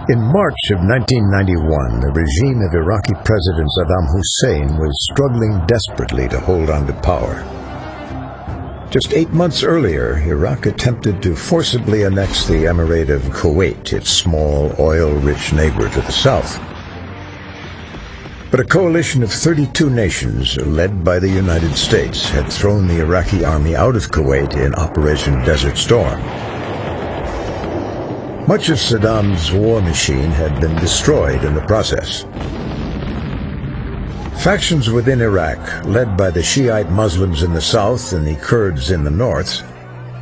In March of 1991, the regime of Iraqi President Saddam Hussein was struggling desperately to hold on to power. Just 8 months earlier, Iraq attempted to forcibly annex the Emirate of Kuwait, its small, oil-rich neighbor to the south. But a coalition of 32 nations, led by the United States, had thrown the Iraqi army out of Kuwait in Operation Desert Storm. Much of Saddam's war machine had been destroyed in the process. Factions within Iraq, led by the Shiite Muslims in the south and the Kurds in the north,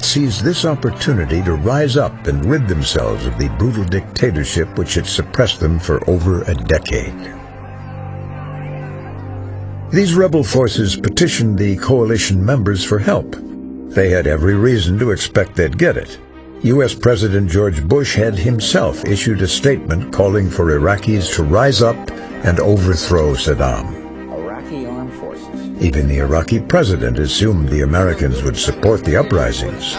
seized this opportunity to rise up and rid themselves of the brutal dictatorship which had suppressed them for over a decade. These rebel forces petitioned the coalition members for help. They had every reason to expect they'd get it. U.S. President George Bush had himself issued a statement calling for Iraqis to rise up and overthrow Saddam. Iraqi armed forces. Even the Iraqi president assumed the Americans would support the uprisings.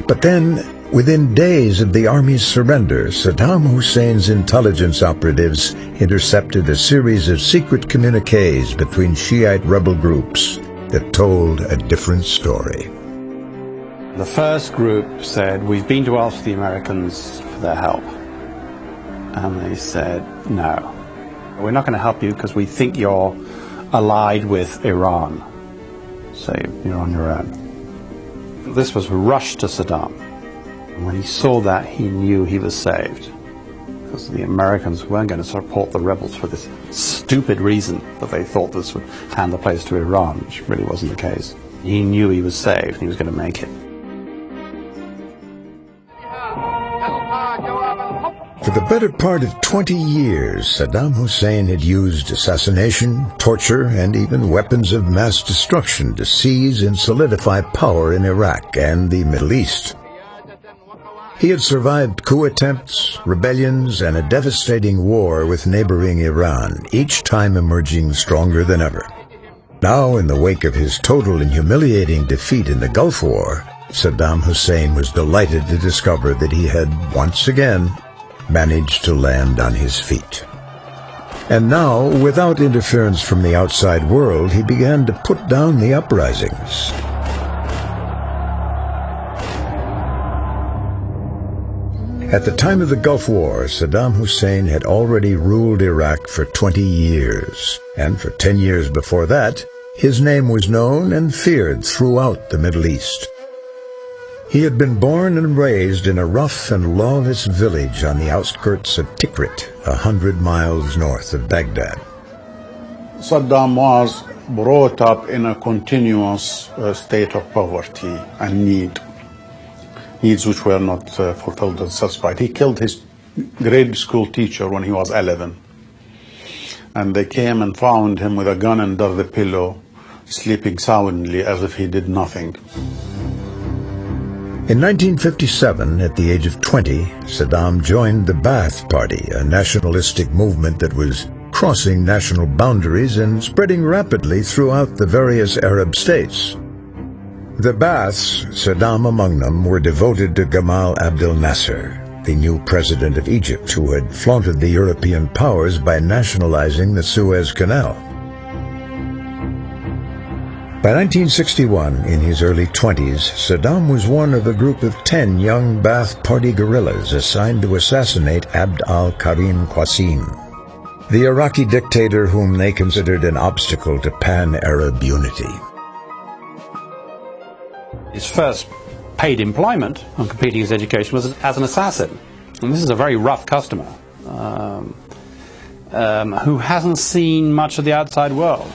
But then, within days of the army's surrender, Saddam Hussein's intelligence operatives intercepted a series of secret communiques between Shiite rebel groups that told a different story. The first group said, "We've been to ask the Americans for their help." And they said, "No, we're not going to help you because we think you're allied with Iran. So you're on your own." This was rushed to Saddam. And when he saw that, he knew he was saved. Because the Americans weren't going to support the rebels for this stupid reason that they thought this would hand the place to Iran, which really wasn't the case. He knew he was saved and he was going to make it. For the better part of 20 years, Saddam Hussein had used assassination, torture, and even weapons of mass destruction to seize and solidify power in Iraq and the Middle East. He had survived coup attempts, rebellions, and a devastating war with neighboring Iran, each time emerging stronger than ever. Now, in the wake of his total and humiliating defeat in the Gulf War, Saddam Hussein was delighted to discover that he had, once again, managed to land on his feet. And now, without interference from the outside world, he began to put down the uprisings. At the time of the Gulf War, Saddam Hussein had already ruled Iraq for 20 years, and for 10 years before that, his name was known and feared throughout the Middle East. He had been born and raised in a rough and lawless village on the outskirts of Tikrit, 100 miles north of Baghdad. Saddam was brought up in a continuous state of poverty and needs which were not fulfilled and satisfied. He killed his grade school teacher when he was 11. And they came and found him with a gun under the pillow, sleeping soundly as if he did nothing. In 1957, at the age of 20, Saddam joined the Ba'ath Party, a nationalistic movement that was crossing national boundaries and spreading rapidly throughout the various Arab states. The Ba'aths, Saddam among them, were devoted to Gamal Abdel Nasser, the new president of Egypt, who had flaunted the European powers by nationalizing the Suez Canal. By 1961, in his early 20s, Saddam was one of a group of 10 young Ba'ath Party guerrillas assigned to assassinate Abd al-Karim Qasim, the Iraqi dictator whom they considered an obstacle to pan-Arab unity. His first paid employment on completing his education was as an assassin. And this is a very rough customer who hasn't seen much of the outside world.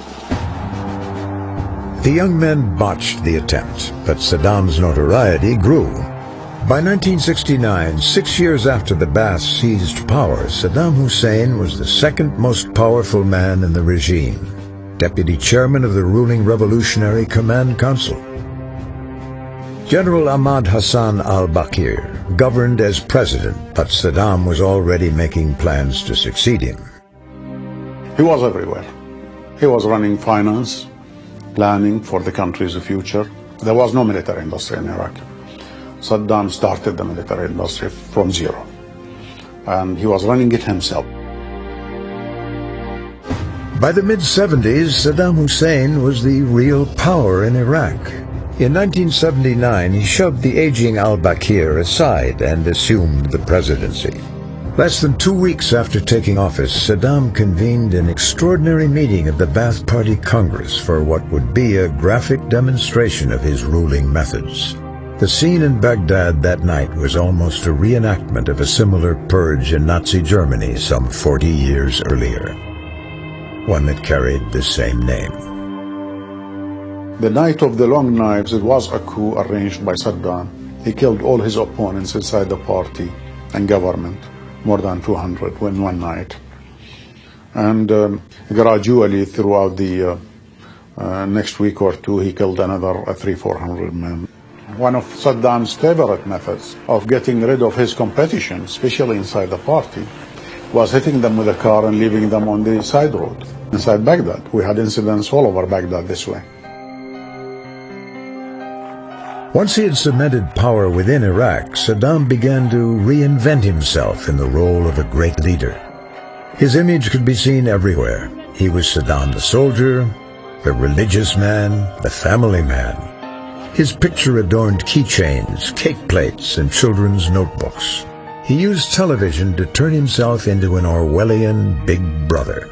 The young men botched the attempt, but Saddam's notoriety grew. By 1969, 6 years after the Ba'ath seized power, Saddam Hussein was the second most powerful man in the regime, deputy chairman of the ruling Revolutionary Command Council. General Ahmad Hassan al-Bakir governed as president, but Saddam was already making plans to succeed him. He was everywhere. He was running finance, planning for the country's future. There was no military industry in Iraq. Saddam started the military industry from zero, and he was running it himself. By the mid-70s, Saddam Hussein was the real power in Iraq. In 1979, he shoved the aging al-Bakr aside and assumed the presidency. Less than 2 weeks after taking office, Saddam convened an extraordinary meeting of the Ba'ath Party Congress for what would be a graphic demonstration of his ruling methods. The scene in Baghdad that night was almost a reenactment of a similar purge in Nazi Germany some 40 years earlier, one that carried the same name. The night of the long knives, it was a coup arranged by Saddam. He killed all his opponents inside the party and government, more than 200 in one night. And gradually throughout the next week or two, he killed another 300-400 men. One of Saddam's favorite methods of getting rid of his competition, especially inside the party, was hitting them with a car and leaving them on the side road inside Baghdad. We had incidents all over Baghdad this way. Once he had cemented power within Iraq, Saddam began to reinvent himself in the role of a great leader. His image could be seen everywhere. He was Saddam the soldier, the religious man, the family man. His picture adorned keychains, cake plates, and children's notebooks. He used television to turn himself into an Orwellian big brother.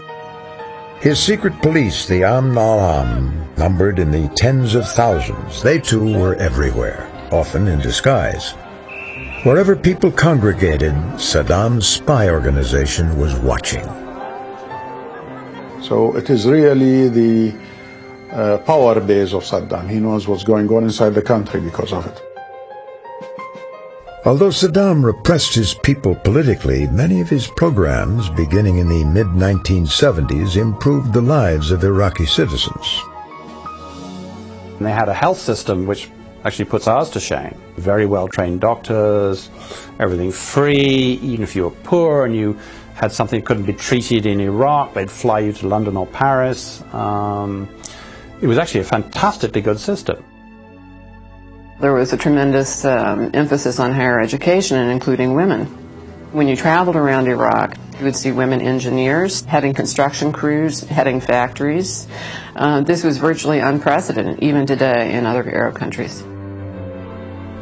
His secret police, the Amn al-Am, numbered in the tens of thousands. They too were everywhere, often in disguise. Wherever people congregated, Saddam's spy organization was watching. So it is really the power base of Saddam. He knows what's going on inside the country because of it. Although Saddam repressed his people politically, many of his programs, beginning in the mid-1970s, improved the lives of Iraqi citizens. And they had a health system which actually puts ours to shame. Very well-trained doctors, everything free. Even if you were poor and you had something that couldn't be treated in Iraq, they'd fly you to London or Paris. It was actually a fantastically good system. There was a tremendous emphasis on higher education and including women. When you traveled around Iraq, you would see women engineers heading construction crews, heading factories. This was virtually unprecedented, even today in other Arab countries.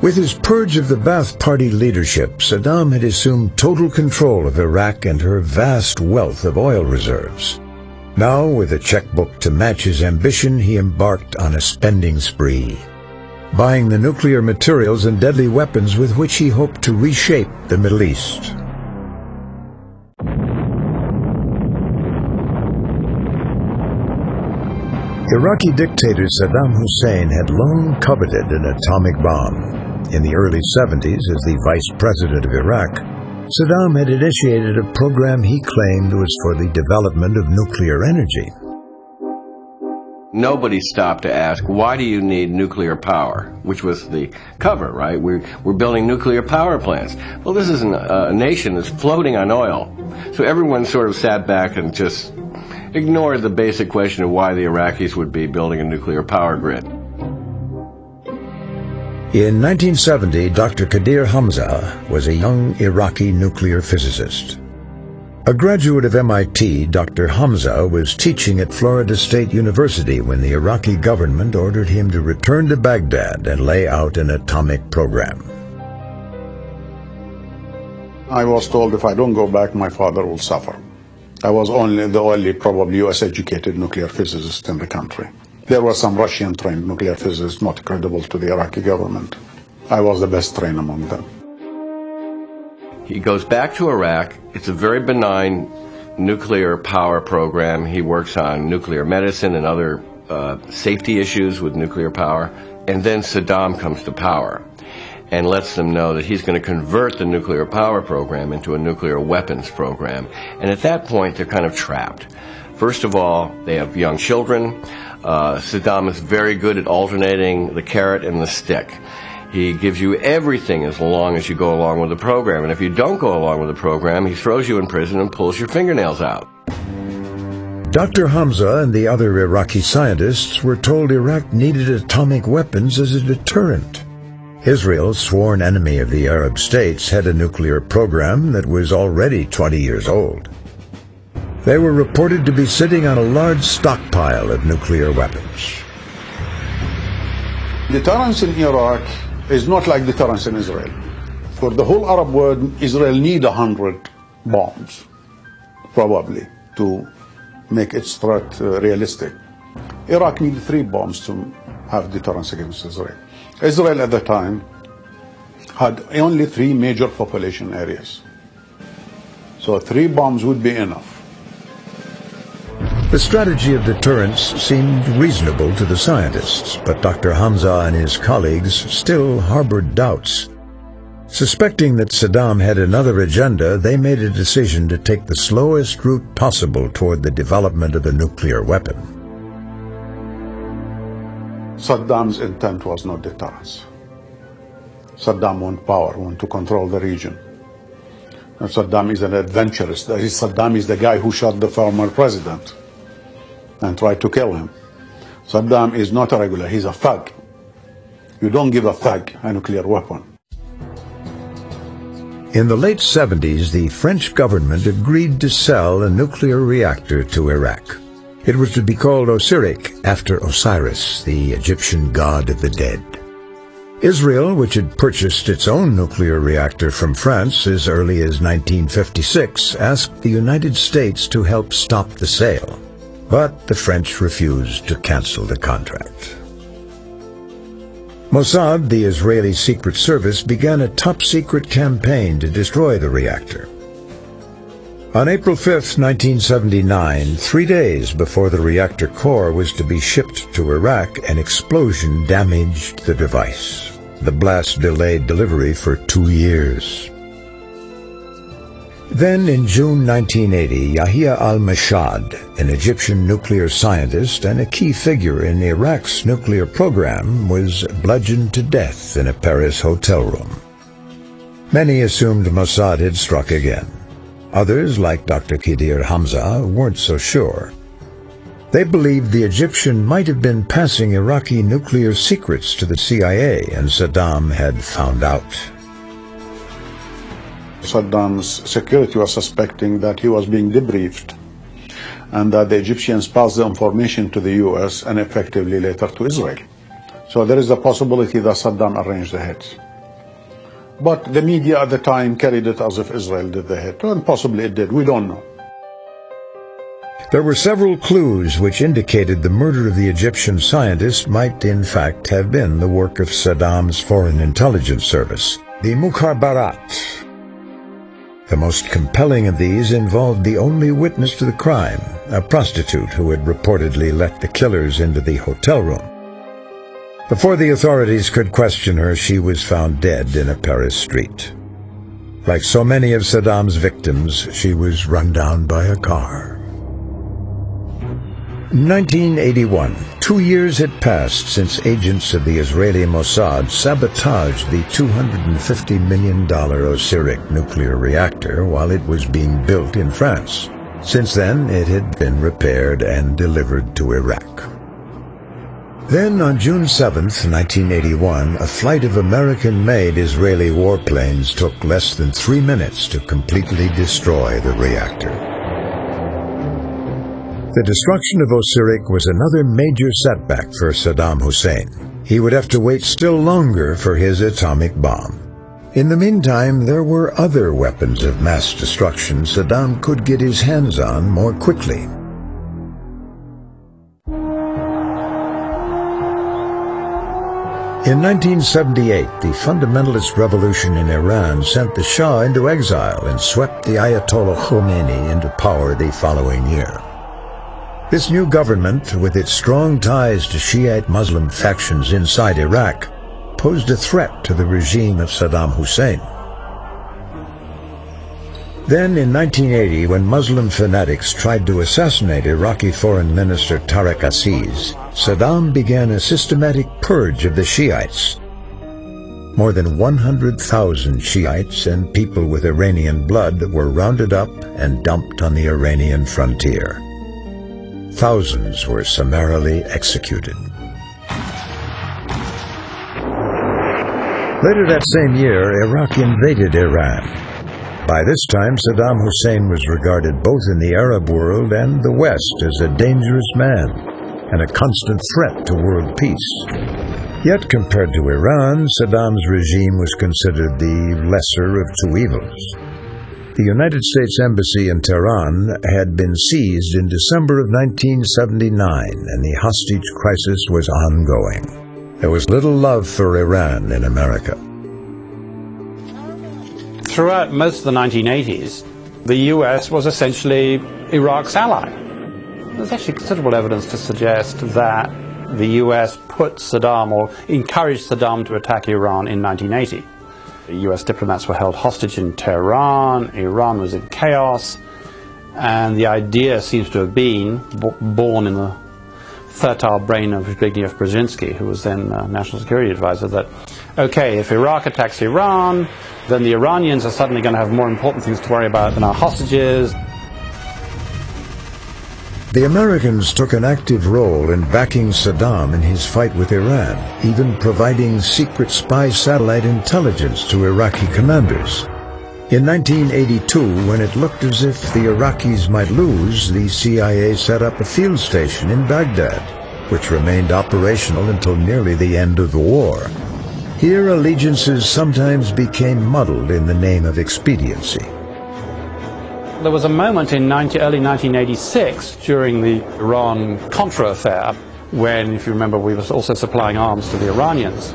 With his purge of the Ba'ath Party leadership, Saddam had assumed total control of Iraq and her vast wealth of oil reserves. Now, with a checkbook to match his ambition, he embarked on a spending spree, buying the nuclear materials and deadly weapons with which he hoped to reshape the Middle East. Iraqi dictator Saddam Hussein had long coveted an atomic bomb. In the early 70s, as the vice president of Iraq, Saddam had initiated a program he claimed was for the development of nuclear energy. Nobody stopped to ask, why do you need nuclear power? Which was the cover, right? We're building nuclear power plants. Well, this is a nation that's floating on oil. So everyone sort of sat back and just ignored the basic question of why the Iraqis would be building a nuclear power grid. In 1970, Dr. Qadir Hamza was a young Iraqi nuclear physicist. A graduate of MIT, Dr. Hamza was teaching at Florida State University when the Iraqi government ordered him to return to Baghdad and lay out an atomic program. I was told if I don't go back, my father will suffer. I was the only probably US-educated nuclear physicist in the country. There were some Russian-trained nuclear physicists not credible to the Iraqi government. I was the best trained among them. He goes back to Iraq. It's a very benign nuclear power program. He works on nuclear medicine and other safety issues with nuclear power. And then Saddam comes to power and lets them know that he's going to convert the nuclear power program into a nuclear weapons program. And at that point, they're kind of trapped. First of all, they have young children. Saddam is very good at alternating the carrot and the stick. He gives you everything as long as you go along with the program. And if you don't go along with the program, he throws you in prison and pulls your fingernails out. Dr. Hamza and the other Iraqi scientists were told Iraq needed atomic weapons as a deterrent. Israel, sworn enemy of the Arab states, had a nuclear program that was already 20 years old. They were reported to be sitting on a large stockpile of nuclear weapons. Deterrence in Iraq is not like deterrence in Israel. For the whole Arab world, Israel needs 100 bombs, probably, to make its threat realistic. Iraq needs 3 bombs to have deterrence against Israel. Israel at the time had only 3 major population areas. So 3 bombs would be enough. The strategy of deterrence seemed reasonable to the scientists, but Dr. Hamza and his colleagues still harbored doubts. Suspecting that Saddam had another agenda, they made a decision to take the slowest route possible toward the development of a nuclear weapon. Saddam's intent was not deterrence. Saddam wanted power, wanted to control the region. And Saddam is an adventurist. Saddam is the guy who shot the former president and tried to kill him. Saddam is not a regular, he's a thug. You don't give a thug a nuclear weapon. In the late 70s, the French government agreed to sell a nuclear reactor to Iraq. It was to be called Osirik, after Osiris, the Egyptian god of the dead. Israel, which had purchased its own nuclear reactor from France as early as 1956, asked the United States to help stop the sale. But the French refused to cancel the contract. Mossad, the Israeli Secret Service, began a top-secret campaign to destroy the reactor. On April 5, 1979, 3 days before the reactor core was to be shipped to Iraq, an explosion damaged the device. The blast delayed delivery for 2 years. Then, in June 1980, Yahya al-Mashad, an Egyptian nuclear scientist and a key figure in Iraq's nuclear program, was bludgeoned to death in a Paris hotel room. Many assumed Mossad had struck again. Others, like Dr. Khidir Hamza, weren't so sure. They believed the Egyptian might have been passing Iraqi nuclear secrets to the CIA, and Saddam had found out. Saddam's security was suspecting that he was being debriefed and that the Egyptians passed the information to the US and effectively later to Israel. So there is a possibility that Saddam arranged the hits. But the media at the time carried it as if Israel did the hit, and possibly it did, we don't know. There were several clues which indicated the murder of the Egyptian scientist might in fact have been the work of Saddam's Foreign Intelligence Service, the Mukhabarat. The most compelling of these involved the only witness to the crime, a prostitute who had reportedly let the killers into the hotel room. Before the authorities could question her, she was found dead in a Paris street. Like so many of Saddam's victims, she was run down by a car. In 1981, 2 years had passed since agents of the Israeli Mossad sabotaged the $250 million Osirik nuclear reactor while it was being built in France. Since then, it had been repaired and delivered to Iraq. Then, on June 7, 1981, a flight of American-made Israeli warplanes took less than 3 minutes to completely destroy the reactor. The destruction of Osirik was another major setback for Saddam Hussein. He would have to wait still longer for his atomic bomb. In the meantime, there were other weapons of mass destruction Saddam could get his hands on more quickly. In 1978, the fundamentalist revolution in Iran sent the Shah into exile and swept the Ayatollah Khomeini into power the following year. This new government, with its strong ties to Shiite Muslim factions inside Iraq, posed a threat to the regime of Saddam Hussein. Then, in 1980, when Muslim fanatics tried to assassinate Iraqi Foreign Minister Tariq Aziz, Saddam began a systematic purge of the Shiites. More than 100,000 Shiites and people with Iranian blood were rounded up and dumped on the Iranian frontier. Thousands were summarily executed. Later that same year, Iraq invaded Iran. By this time, Saddam Hussein was regarded both in the Arab world and the West as a dangerous man and a constant threat to world peace. Yet, compared to Iran, Saddam's regime was considered the lesser of two evils. The United States Embassy in Tehran had been seized in December of 1979, and the hostage crisis was ongoing. There was little love for Iran in America. Throughout most of the 1980s, the US was essentially Iraq's ally. There's actually considerable evidence to suggest that the US put Saddam or encouraged Saddam to attack Iran in 1980. The US diplomats were held hostage in Tehran, Iran was in chaos, and the idea seems to have been born in the fertile brain of Zbigniew Brzezinski, who was then National Security Advisor, that, okay, if Iraq attacks Iran, then the Iranians are suddenly going to have more important things to worry about than our hostages. The Americans took an active role in backing Saddam in his fight with Iran, even providing secret spy satellite intelligence to Iraqi commanders. In 1982, when it looked as if the Iraqis might lose, the CIA set up a field station in Baghdad, which remained operational until nearly the end of the war. Here, allegiances sometimes became muddled in the name of expediency. There was a moment in early 1986 during the Iran-Contra affair when, if you remember, we were also supplying arms to the Iranians.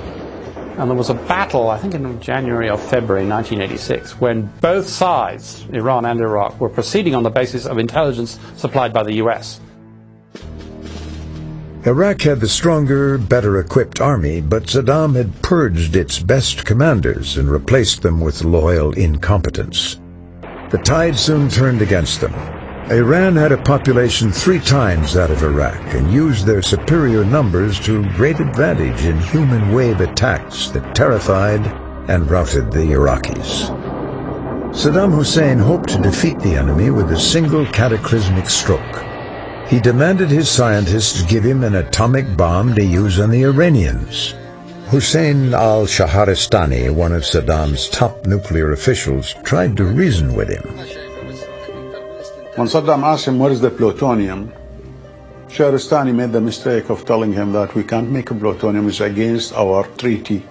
And there was a battle, I think in January or February 1986, when both sides, Iran and Iraq, were proceeding on the basis of intelligence supplied by the US. Iraq had the stronger, better-equipped army, but Saddam had purged its best commanders and replaced them with loyal incompetence. The tide soon turned against them. Iran had a population 3 times that of Iraq and used their superior numbers to great advantage in human wave attacks that terrified and routed the Iraqis. Saddam Hussein hoped to defeat the enemy with a single cataclysmic stroke. He demanded his scientists give him an atomic bomb to use on the Iranians. Hussein al-Shahristani, one of Saddam's top nuclear officials, tried to reason with him. When Saddam asked him, where is the plutonium? Shahristani made the mistake of telling him that we can't make a plutonium, it's against our treaty.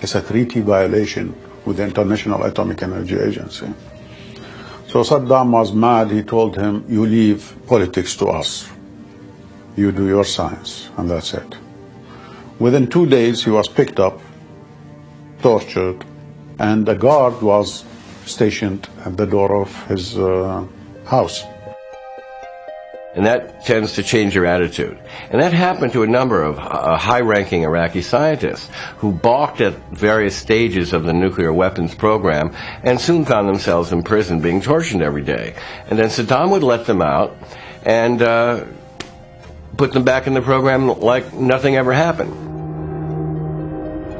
It's a treaty violation with the International Atomic Energy Agency. So Saddam was mad. He told him, you leave politics to us. You do your science, and that's it. Within 2 days, he was picked up, tortured, and a guard was stationed at the door of his house. And that tends to change your attitude. And that happened to a number of high-ranking Iraqi scientists who balked at various stages of the nuclear weapons program and soon found themselves in prison being tortured every day. And then Saddam would let them out and put them back in the program like nothing ever happened.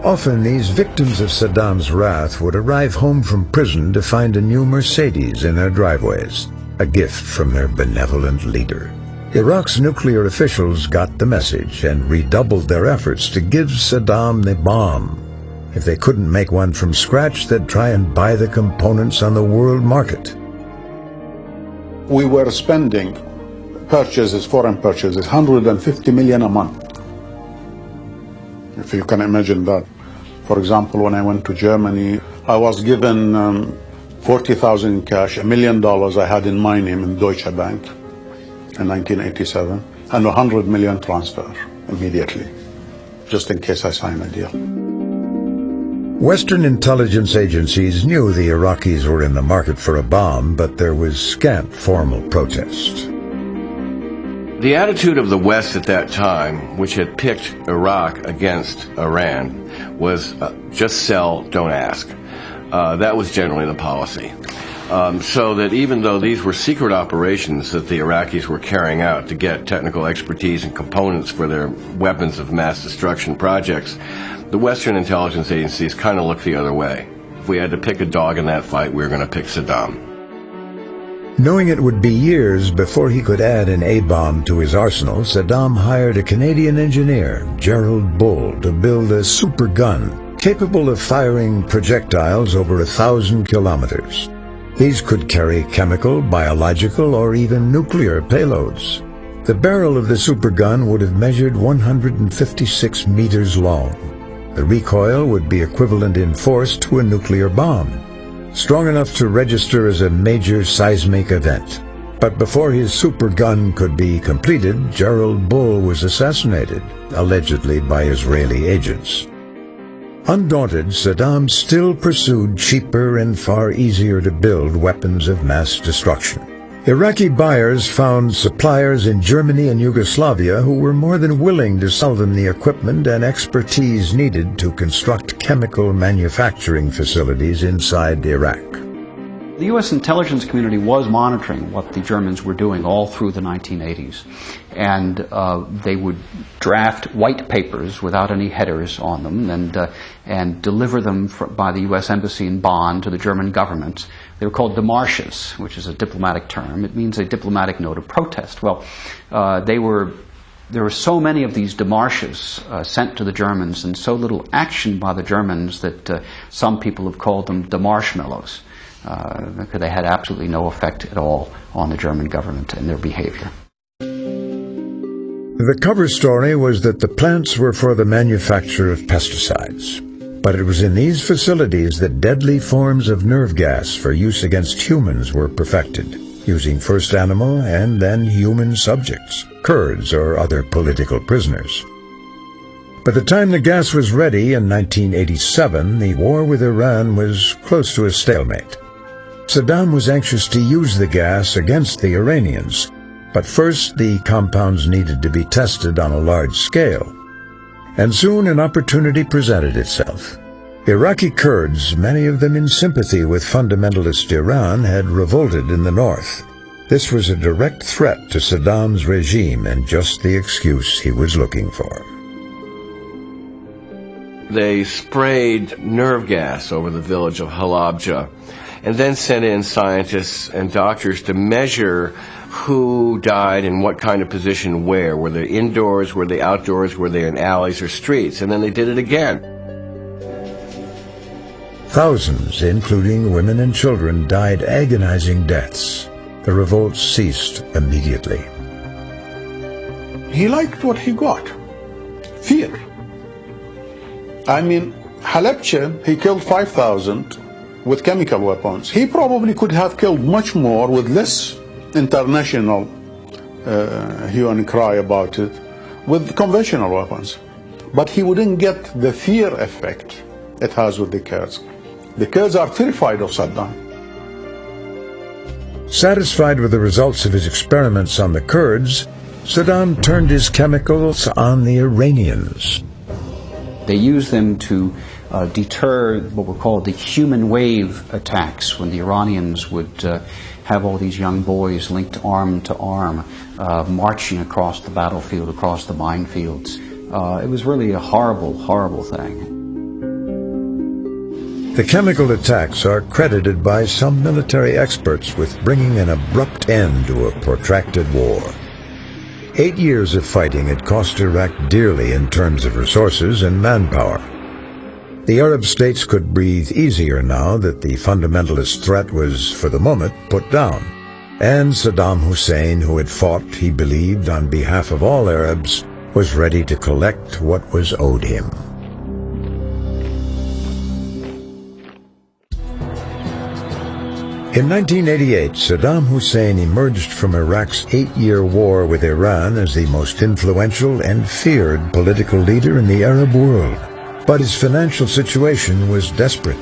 Often these victims of Saddam's wrath would arrive home from prison to find a new Mercedes in their driveways, a gift from their benevolent leader. Iraq's nuclear officials got the message and redoubled their efforts to give Saddam the bomb. If they couldn't make one from scratch, they'd try and buy the components on the world market. We were spending purchases, foreign purchases, 150 million a month. If you can imagine that. For example, when I went to Germany, I was given 40,000 in cash, $1 million I had in my name in Deutsche Bank in 1987, and 100 million transfer immediately, just in case I sign a deal. Western intelligence agencies knew the Iraqis were in the market for a bomb, but there was scant formal protest. The attitude of the West at that time, which had picked Iraq against Iran, was just sell, don't ask. That was generally the policy. So that even though these were secret operations that the Iraqis were carrying out to get technical expertise and components for their weapons of mass destruction projects, the Western intelligence agencies kind of looked the other way. If we had to pick a dog in that fight, we were going to pick Saddam. Knowing it would be years before he could add an A-bomb to his arsenal, Saddam hired a Canadian engineer, Gerald Bull, to build a super gun capable of firing projectiles over 1,000 kilometers. These could carry chemical, biological, or even nuclear payloads. The barrel of the supergun would have measured 156 meters long. The recoil would be equivalent in force to a nuclear bomb, strong enough to register as a major seismic event. But before his supergun could be completed, Gerald Bull was assassinated, allegedly by Israeli agents. Undaunted, Saddam still pursued cheaper and far easier to build weapons of mass destruction. Iraqi buyers found suppliers in Germany and Yugoslavia who were more than willing to sell them the equipment and expertise needed to construct chemical manufacturing facilities inside Iraq. The U.S. intelligence community was monitoring what the Germans were doing all through the 1980s, and they would draft white papers without any headers on them and deliver them by the U.S. Embassy in Bonn to the German government. They were called Demarches, which is a diplomatic term. It means a diplomatic note of protest. Well, there were so many of these demarches sent to the Germans and so little action by the Germans that some people have called them demarshmallows. Because they had absolutely no effect at all on the German government and their behavior. The cover story was that the plants were for the manufacture of pesticides. But it was in these facilities that deadly forms of nerve gas for use against humans were perfected, using first animal and then human subjects, Kurds or other political prisoners. By the time the gas was ready in 1987, the war with Iran was close to a stalemate. Saddam was anxious to use the gas against the Iranians, but first the compounds needed to be tested on a large scale. And soon an opportunity presented itself. Iraqi Kurds, many of them in sympathy with fundamentalist Iran, had revolted in the north. This was a direct threat to Saddam's regime and just the excuse he was looking for. They sprayed nerve gas over the village of Halabja and then sent in scientists and doctors to measure who died in what kind of position where. Were they indoors, were they outdoors, were they in alleys or streets? And then they did it again. Thousands, including women and children, died agonizing deaths. The revolt ceased immediately. He liked what he got. Fear. I mean, Halabja, he killed 5,000 with chemical weapons. He probably could have killed much more with less international hue and cry about it with conventional weapons. But he wouldn't get the fear effect it has with the Kurds. The Kurds are terrified of Saddam. Satisfied with the results of his experiments on the Kurds, Saddam turned his chemicals on the Iranians. They used them to deter what were called the human wave attacks, when the Iranians would have all these young boys linked arm to arm, marching across the battlefield, across the minefields. It was really a horrible, horrible thing. The chemical attacks are credited by some military experts with bringing an abrupt end to a protracted war. 8 years of fighting had cost Iraq dearly in terms of resources and manpower. The Arab states could breathe easier now that the fundamentalist threat was, for the moment, put down. And Saddam Hussein, who had fought, he believed, on behalf of all Arabs, was ready to collect what was owed him. In 1988, Saddam Hussein emerged from Iraq's 8-year war with Iran as the most influential and feared political leader in the Arab world. But his financial situation was desperate.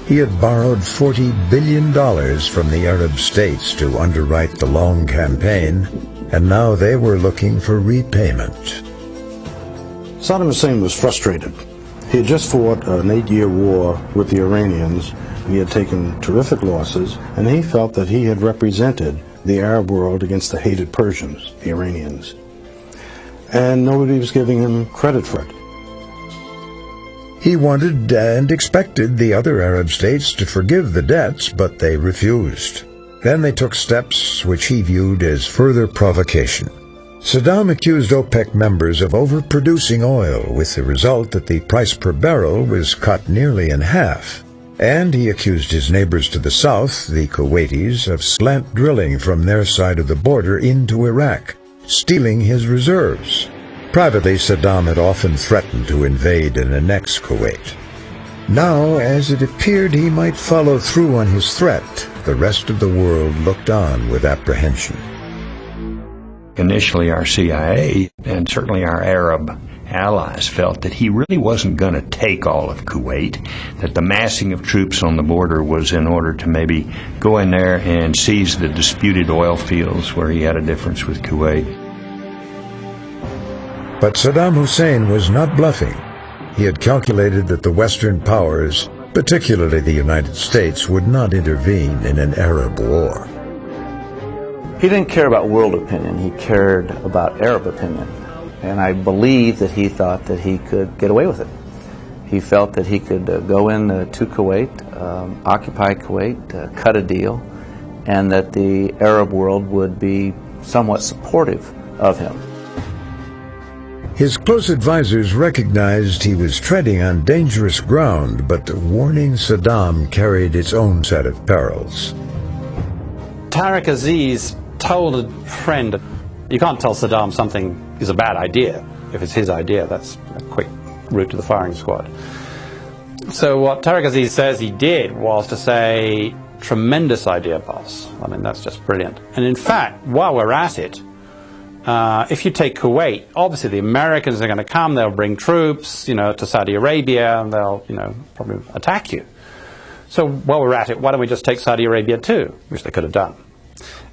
He had borrowed $40 billion from the Arab states to underwrite the long campaign, and now they were looking for repayment. Saddam Hussein was frustrated. He had just fought an 8-year war with the Iranians. He had taken terrific losses, and he felt that he had represented the Arab world against the hated Persians, the Iranians. And nobody was giving him credit for it. He wanted and expected the other Arab states to forgive the debts, but they refused. Then they took steps which he viewed as further provocation. Saddam accused OPEC members of overproducing oil, with the result that the price per barrel was cut nearly in half. And he accused his neighbors to the south, the Kuwaitis, of slant drilling from their side of the border into Iraq, stealing his reserves. Privately, Saddam had often threatened to invade and annex Kuwait. Now, as it appeared he might follow through on his threat, the rest of the world looked on with apprehension. Initially, our CIA and certainly our Arab allies felt that he really wasn't going to take all of Kuwait, that the massing of troops on the border was in order to maybe go in there and seize the disputed oil fields where he had a difference with Kuwait. But Saddam Hussein was not bluffing. He had calculated that the Western powers, particularly the United States, would not intervene in an Arab war. He didn't care about world opinion, he cared about Arab opinion. And I believe that he thought that he could get away with it. He felt that he could go in to Kuwait, occupy Kuwait, cut a deal, and that the Arab world would be somewhat supportive of him. His close advisors recognized he was treading on dangerous ground, but warning Saddam carried its own set of perils. Tariq Aziz told a friend, you can't tell Saddam something is a bad idea. If it's his idea, that's a quick route to the firing squad. So what Tariq Aziz says he did was to say, tremendous idea, boss. I mean, that's just brilliant. And in fact, while we're at it, if you take Kuwait, obviously the Americans are going to come, they'll bring troops, to Saudi Arabia, and they'll, probably attack you. So while we're at it, why don't we just take Saudi Arabia too, which they could have done.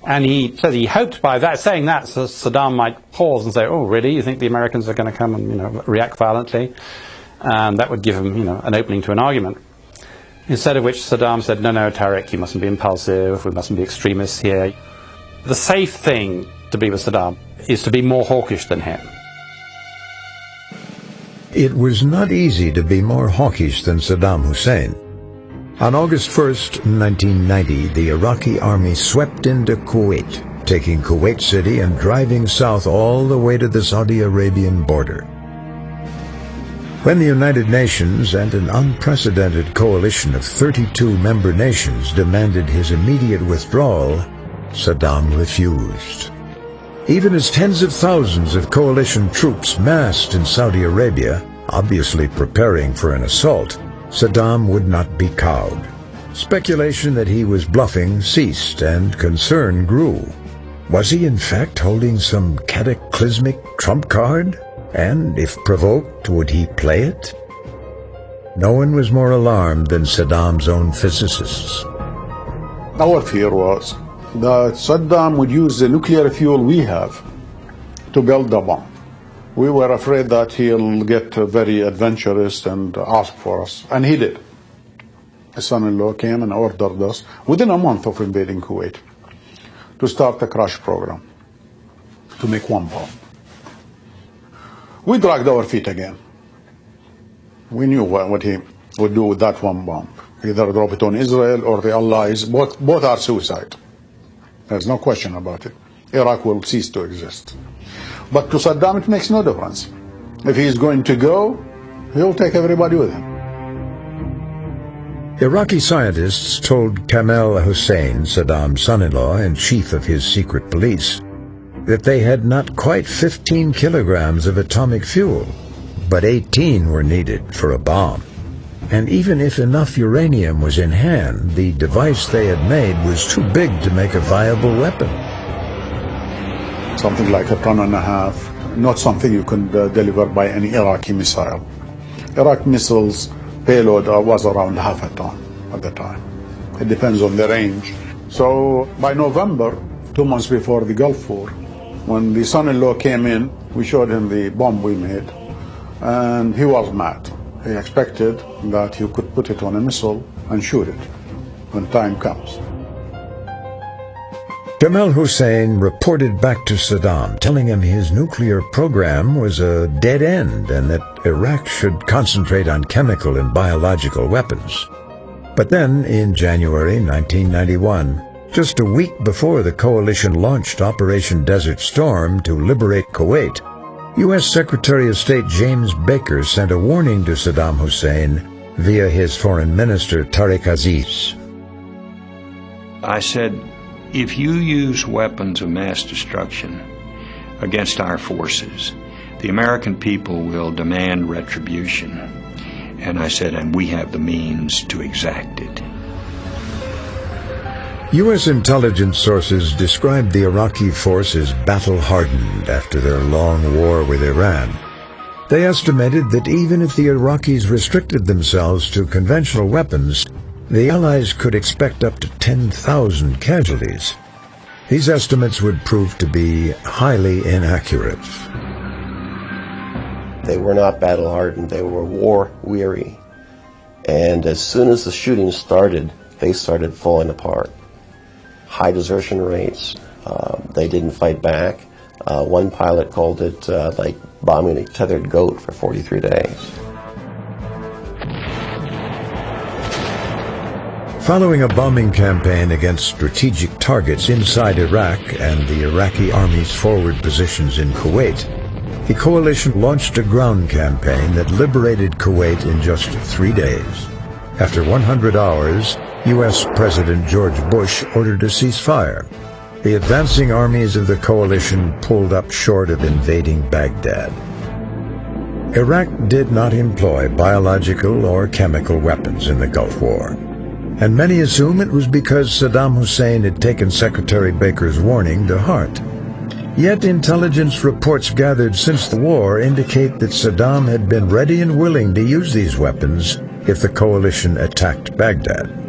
And he said he hoped by that, saying that, so Saddam might pause and say, oh, really? You think the Americans are going to come and, react violently? And that would give him, an opening to an argument. Instead of which Saddam said, no, Tariq, you mustn't be impulsive, we mustn't be extremists here. The safe thing to be with Saddam is to be more hawkish than him. It was not easy to be more hawkish than Saddam Hussein. On August 1st, 1990, the Iraqi army swept into Kuwait, taking Kuwait City and driving south all the way to the Saudi Arabian border. When the United Nations and an unprecedented coalition of 32 member nations demanded his immediate withdrawal, Saddam refused. Even as tens of thousands of coalition troops massed in Saudi Arabia, obviously preparing for an assault, Saddam would not be cowed. Speculation that he was bluffing ceased and concern grew. Was he in fact holding some cataclysmic trump card? And if provoked, would he play it? No one was more alarmed than Saddam's own physicists. Our fear was that Saddam would use the nuclear fuel we have to build the bomb. We were afraid that he'll get very adventurous and ask for us, and he did. His son-in-law came and ordered us, within a month of invading Kuwait, to start a crash program, to make one bomb. We dragged our feet again. We knew what he would do with that one bomb. Either drop it on Israel or the Allies. Both are suicide. There's no question about it. Iraq will cease to exist. But to Saddam, it makes no difference. If he's going to go, he'll take everybody with him. Iraqi scientists told Kamel Hussein, Saddam's son-in-law and chief of his secret police, that they had not quite 15 kilograms of atomic fuel, but 18 were needed for a bomb. And even if enough uranium was in hand, the device they had made was too big to make a viable weapon. Something like 1.5 tons, not something you can deliver by any Iraqi missile. Iraq missiles payload was around 0.5 ton at the time. It depends on the range. So by November, 2 months before the Gulf War, when the son-in-law came in, we showed him the bomb we made, and he was mad. He expected that he could put it on a missile and shoot it when time comes. Kamel Hussein reported back to Saddam, telling him his nuclear program was a dead end and that Iraq should concentrate on chemical and biological weapons. But then, in January 1991, Just a week before the coalition launched Operation Desert Storm to liberate Kuwait, U.S. Secretary of State James Baker sent a warning to Saddam Hussein via his foreign minister Tariq Aziz. I said, if you use weapons of mass destruction against our forces, the American people will demand retribution. And I said, and we have the means to exact it. U.S. intelligence sources described the Iraqi force as battle-hardened after their long war with Iran. They estimated that even if the Iraqis restricted themselves to conventional weapons, the Allies could expect up to 10,000 casualties. These estimates would prove to be highly inaccurate. They were not battle-hardened, they were war-weary. And as soon as the shooting started, they started falling apart. High desertion rates, they didn't fight back. One pilot called it like bombing a tethered goat for 43 days. Following a bombing campaign against strategic targets inside Iraq and the Iraqi army's forward positions in Kuwait, the coalition launched a ground campaign that liberated Kuwait in just 3 days. After 100 hours, U.S. President George Bush ordered a ceasefire. The advancing armies of the coalition pulled up short of invading Baghdad. Iraq did not employ biological or chemical weapons in the Gulf War, and many assume it was because Saddam Hussein had taken Secretary Baker's warning to heart. Yet intelligence reports gathered since the war indicate that Saddam had been ready and willing to use these weapons if the coalition attacked Baghdad.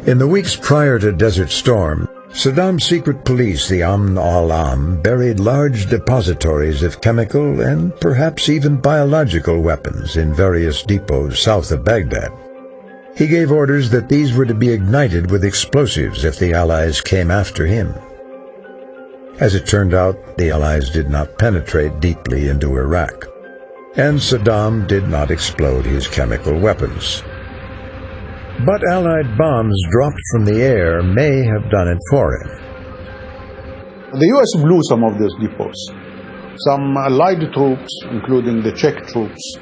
In the weeks prior to Desert Storm, Saddam's secret police, the Amn al-Am, buried large depositories of chemical and perhaps even biological weapons in various depots south of Baghdad. He gave orders that these were to be ignited with explosives if the Allies came after him. As it turned out, the Allies did not penetrate deeply into Iraq, and Saddam did not explode his chemical weapons. But Allied bombs dropped from the air may have done it for him. The U.S. blew some of those depots. Some Allied troops, including the Czech troops,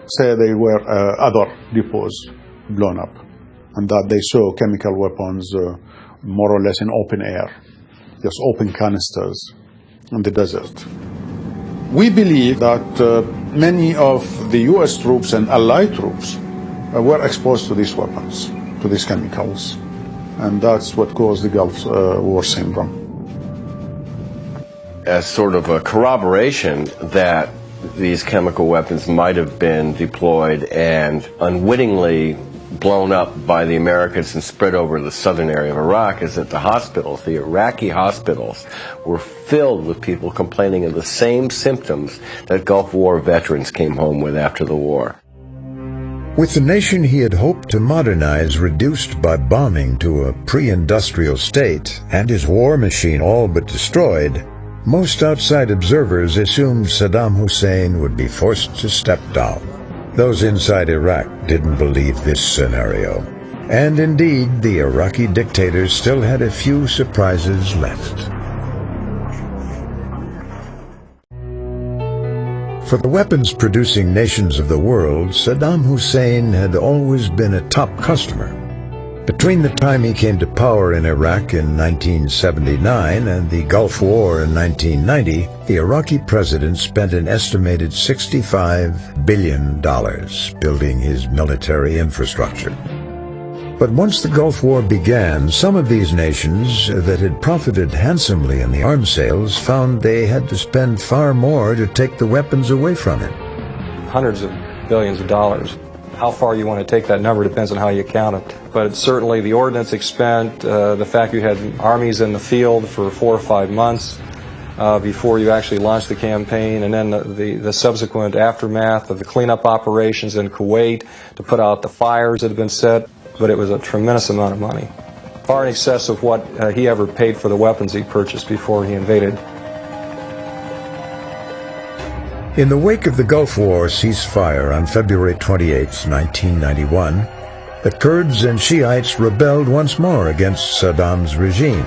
say they were other depots blown up, and that they saw chemical weapons more or less in open air, just open canisters in the desert. We believe that many of the U.S. troops and Allied troops were exposed to these weapons, to these chemicals, and that's what caused the Gulf War syndrome. As sort of a corroboration that these chemical weapons might have been deployed and unwittingly blown up by the Americans and spread over the southern area of Iraq is that the hospitals, the Iraqi hospitals, were filled with people complaining of the same symptoms that Gulf War veterans came home with after the war. With the nation he had hoped to modernize reduced by bombing to a pre-industrial state and his war machine all but destroyed, most outside observers assumed Saddam Hussein would be forced to step down. Those inside Iraq didn't believe this scenario. And indeed, the Iraqi dictators still had a few surprises left. For the weapons-producing nations of the world, Saddam Hussein had always been a top customer. Between the time he came to power in Iraq in 1979 and the Gulf War in 1990, the Iraqi president spent an estimated $65 billion building his military infrastructure. But once the Gulf War began, some of these nations that had profited handsomely in the arms sales found they had to spend far more to take the weapons away from him. Hundreds of billions of dollars. How far you want to take that number depends on how you count it. But certainly the ordnance expense, the fact you had armies in the field for 4 or 5 months before you actually launched the campaign, and then the subsequent aftermath of the cleanup operations in Kuwait to put out the fires that had been set. But it was a tremendous amount of money, far in excess of what he ever paid for the weapons he purchased before he invaded. In the wake of the Gulf War ceasefire on February 28, 1991, the Kurds and Shiites rebelled once more against Saddam's regime.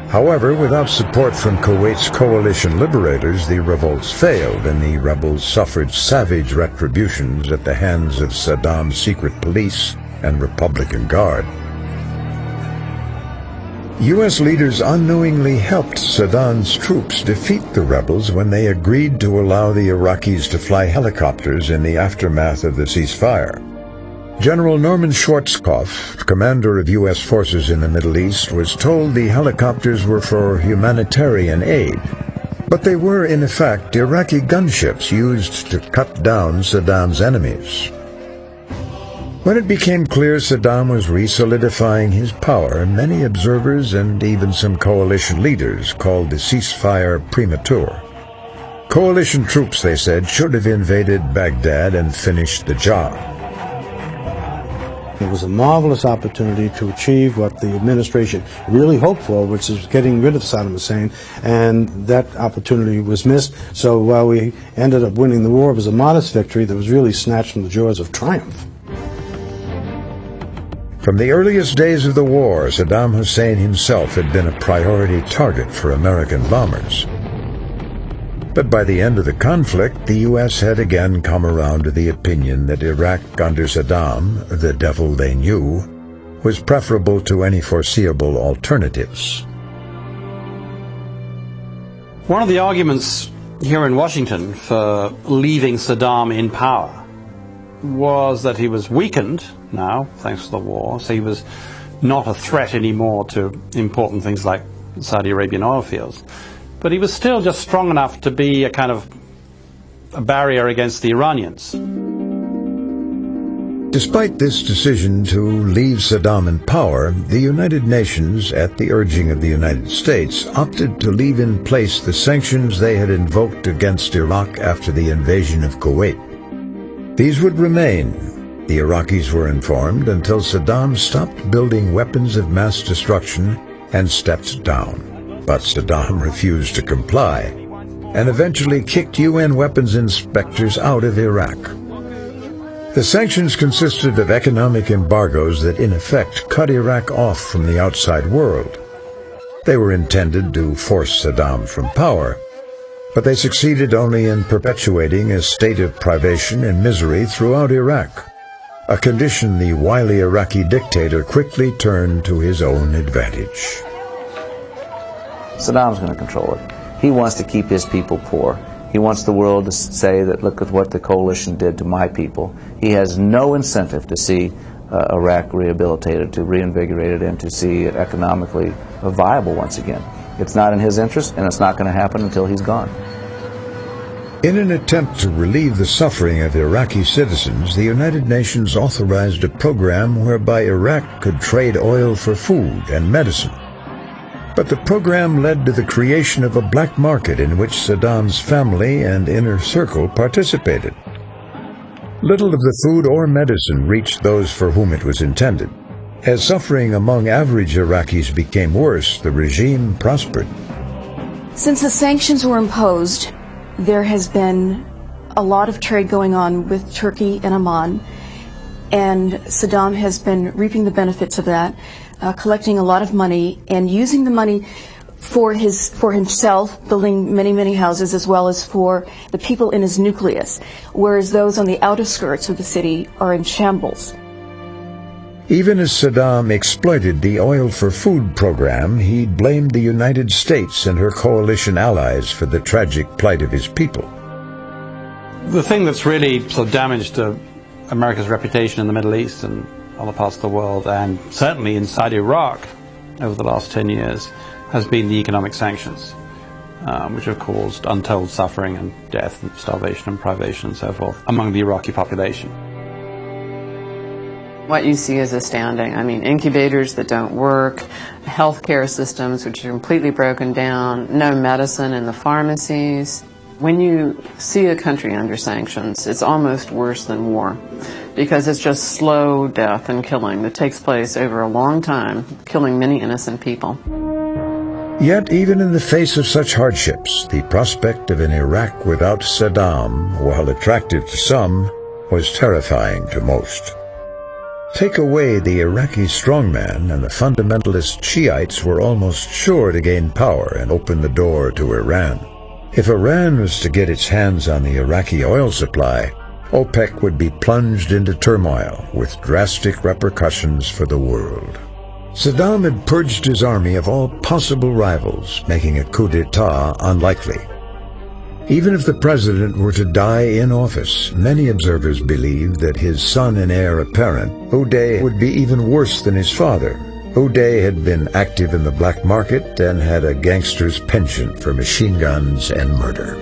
However, without support from Kuwait's coalition liberators, the revolts failed and the rebels suffered savage retributions at the hands of Saddam's secret police and Republican Guard. U.S. leaders unknowingly helped Saddam's troops defeat the rebels when they agreed to allow the Iraqis to fly helicopters in the aftermath of the ceasefire. General Norman Schwarzkopf, commander of U.S. forces in the Middle East, was told the helicopters were for humanitarian aid, but they were, in effect, Iraqi gunships used to cut down Saddam's enemies. When it became clear Saddam was re-solidifying his power, many observers and even some coalition leaders called the ceasefire premature. Coalition troops, they said, should have invaded Baghdad and finished the job. It was a marvelous opportunity to achieve what the administration really hoped for, which is getting rid of Saddam Hussein, and that opportunity was missed. So while we ended up winning the war, it was a modest victory that was really snatched from the jaws of triumph. From the earliest days of the war, Saddam Hussein himself had been a priority target for American bombers. But by the end of the conflict, the U.S. had again come around to the opinion that Iraq under Saddam, the devil they knew, was preferable to any foreseeable alternatives. One of the arguments here in Washington for leaving Saddam in power was that he was weakened now, thanks to the war, so he was not a threat anymore to important things like Saudi Arabian oil fields. But he was still just strong enough to be a kind of a barrier against the Iranians. Despite this decision to leave Saddam in power, the United Nations, at the urging of the United States, opted to leave in place the sanctions they had invoked against Iraq after the invasion of Kuwait. These would remain, the Iraqis were informed, until Saddam stopped building weapons of mass destruction and stepped down. But Saddam refused to comply, and eventually kicked UN weapons inspectors out of Iraq. The sanctions consisted of economic embargoes that in effect cut Iraq off from the outside world. They were intended to force Saddam from power, but they succeeded only in perpetuating a state of privation and misery throughout Iraq, a condition the wily Iraqi dictator quickly turned to his own advantage. Saddam's going to control it. He wants to keep his people poor. He wants the world to say that look at what the coalition did to my people. He has no incentive to see Iraq rehabilitated, to reinvigorate it, and to see it economically viable once again. It's not in his interest, and it's not going to happen until he's gone. In an attempt to relieve the suffering of Iraqi citizens, the United Nations authorized a program whereby Iraq could trade oil for food and medicine. But the program led to the creation of a black market in which Saddam's family and inner circle participated. Little of the food or medicine reached those for whom it was intended. As suffering among average Iraqis became worse, the regime prospered. Since the sanctions were imposed, there has been a lot of trade going on with Turkey and Oman, and Saddam has been reaping the benefits of that, collecting a lot of money and using the money for himself, building many houses, as well as for the people in his nucleus, whereas those on the outer skirts of the city are in shambles. Even as Saddam exploited the oil for food program, he blamed the United States and her coalition allies for the tragic plight of his people. The thing that's really sort of damaged America's reputation in the Middle East and other parts of the world, and certainly inside Iraq over the last 10 years, has been the economic sanctions, which have caused untold suffering and death and starvation and privation and so forth among the Iraqi population. What you see is astounding. I mean, incubators that don't work, healthcare systems which are completely broken down, no medicine in the pharmacies. When you see a country under sanctions, it's almost worse than war, because it's just slow death and killing that takes place over a long time, killing many innocent people. Yet, even in the face of such hardships, the prospect of an Iraq without Saddam, while attractive to some, was terrifying to most. Take away the Iraqi strongman and the fundamentalist Shiites were almost sure to gain power and open the door to Iran. If Iran was to get its hands on the Iraqi oil supply, OPEC would be plunged into turmoil with drastic repercussions for the world. Saddam had purged his army of all possible rivals, making a coup d'etat unlikely. Even if the president were to die in office, many observers believed that his son and heir apparent, Uday, would be even worse than his father. Uday had been active in the black market and had a gangster's penchant for machine guns and murder.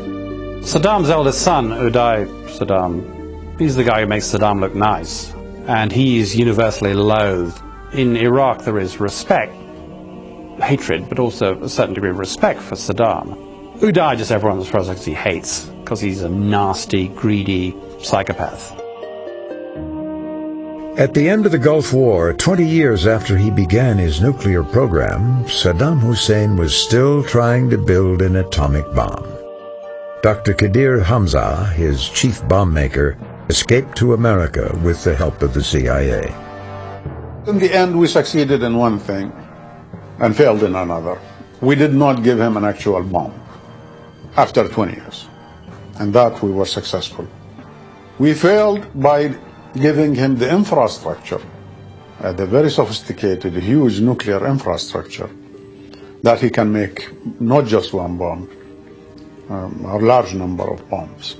Saddam's eldest son, Uday Saddam, he's the guy who makes Saddam look nice, and he's universally loathed. In Iraq there is respect, hatred, but also a certain degree of respect for Saddam. Uday, just everyone as far as he hates, because he's a nasty, greedy psychopath. At the end of the Gulf War, 20 years after he began his nuclear program, Saddam Hussein was still trying to build an atomic bomb. Dr. Qadir Hamza, his chief bomb maker, escaped to America with the help of the CIA. In the end, we succeeded in one thing and failed in another. We did not give him an actual bomb after 20 years, and that we were successful. We failed by giving him the infrastructure, the very sophisticated, huge nuclear infrastructure, that he can make not just one bomb, a large number of bombs.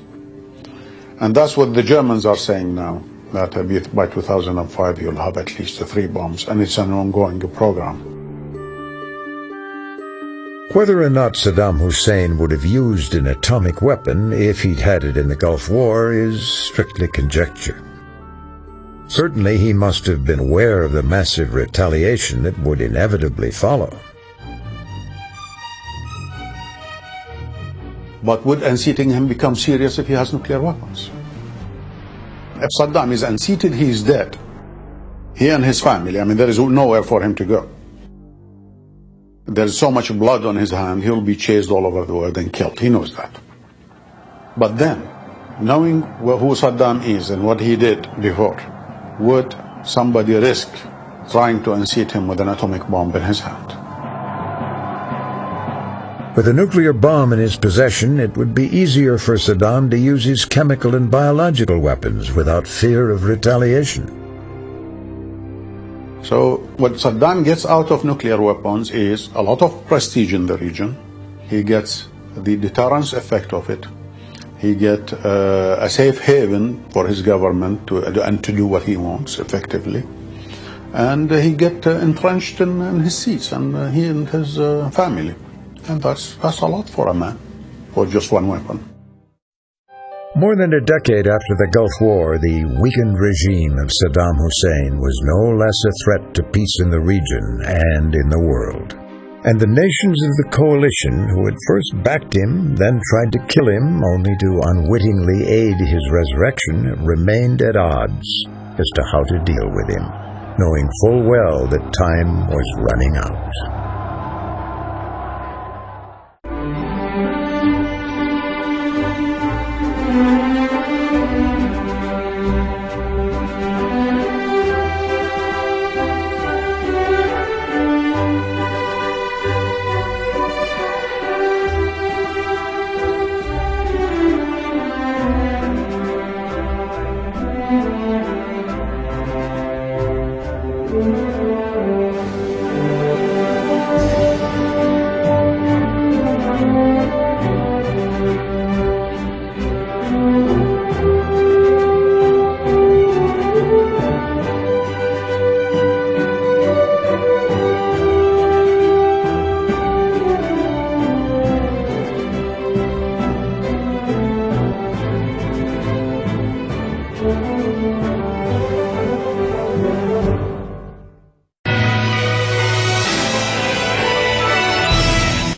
And that's what the Germans are saying now, that by 2005 you'll have at least 3 bombs, and it's an ongoing program. Whether or not Saddam Hussein would have used an atomic weapon if he'd had it in the Gulf War is strictly conjecture. Certainly he must have been aware of the massive retaliation that would inevitably follow. But would unseating him become serious if he has nuclear weapons? If Saddam is unseated, he is dead. He and his family, I mean, there is nowhere for him to go. There's so much blood on his hand, he'll be chased all over the world and killed. He knows that. But then, knowing who Saddam is and what he did before, would somebody risk trying to unseat him with an atomic bomb in his hand? With a nuclear bomb in his possession, it would be easier for Saddam to use his chemical and biological weapons without fear of retaliation. So what Saddam gets out of nuclear weapons is a lot of prestige in the region. He gets the deterrence effect of it. He gets a safe haven for his government to do what he wants effectively. And he gets entrenched in his seats, and he and his family. And that's a lot for a man, for just one weapon. More than a decade after the Gulf War, the weakened regime of Saddam Hussein was no less a threat to peace in the region and in the world. And the nations of the coalition who had first backed him, then tried to kill him, only to unwittingly aid his resurrection, remained at odds as to how to deal with him, knowing full well that time was running out.